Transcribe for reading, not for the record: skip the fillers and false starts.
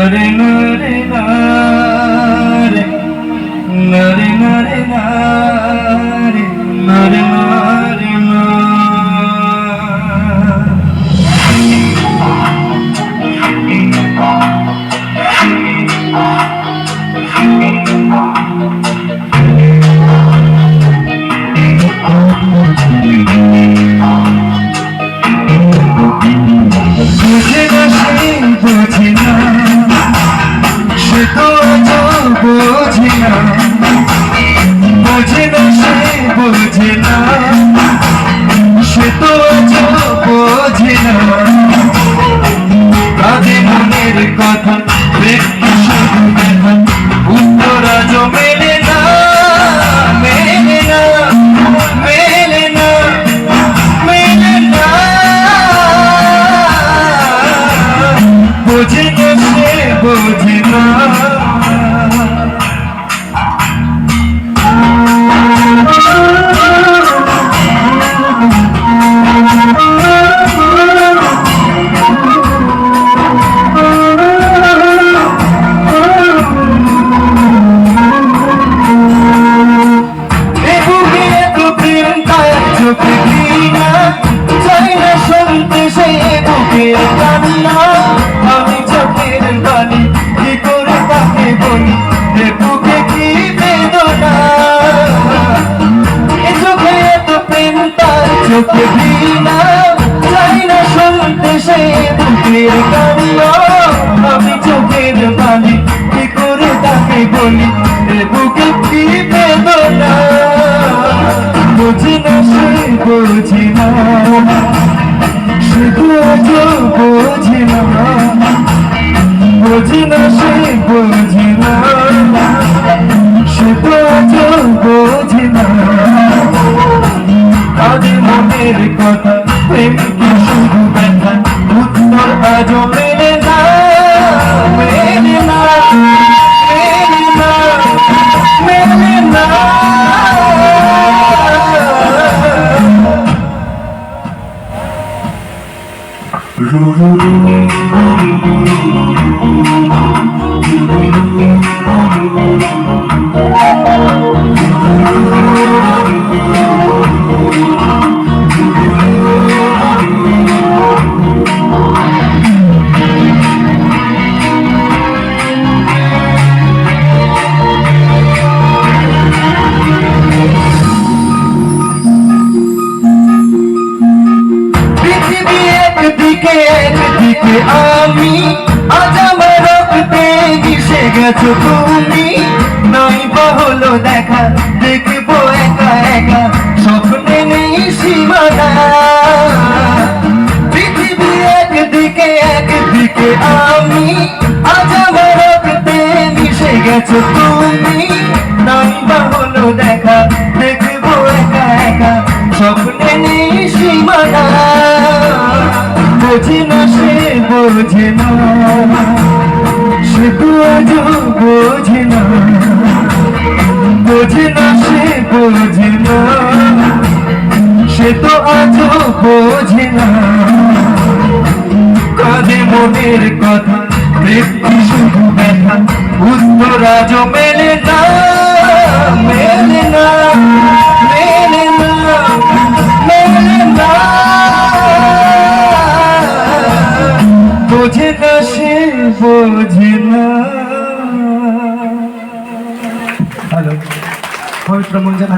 নরে নরে নারে নরে নরে নারে নরে নরে না বুঝে না সে বোঝে না সে তো বোঝে না বোঝে না সে বোঝে না সে তো বোঝে না কাঁদে মনের কথা ব্যক্তি শুধু দেখা উত্তর আজ মেলে না মেলে না মেলে না মেলে না বোঝে না সে বোঝে না আমি চোখের বাণী কি করে তাকে বলি এ বুকে কি বেদনা এ চোখে এত প্রেম তার চোখে ঘৃণা চাই না শুনতে সে বুকের গানি আমি চোখের বাণী কি করে তাকে বলি এ বুকে কি বেদনা বুঝি না সে বুঝি না বোঝে না বোঝে না সে বোঝে না সে তো বোঝে না তাদের মনের কথা প্রেম কি শুধু ব্যথা উত্তর আজও মেলে না মেলে না মেলে না মেলে না একদিকে আমি আজ আমার রক্তে মিশে গেছো তুমি নই বা হলো দেখা দেখবো একা একা স্বপ্নে নেই সীমানা পৃথিবী একদিকে আমি আজ আমার রক্তে মিশে গেছো তুমি নই বা হলো দেখা দেখবো একা একা স্বপ্নে নেই সীমানা বোঝে না সে বোঝে না সে তো আজ বোঝে না বোঝে না সে বোঝে না সে তো আজ বোঝে না কাঁদে মনের কথা ব্যক্তি শুধু ব্যথা উত্তর আজ মেলে না মেলে না মেলে না মেলে না বোঝে না সে বোঝে না। হ্যালো পবিত্র মঞ্জনা।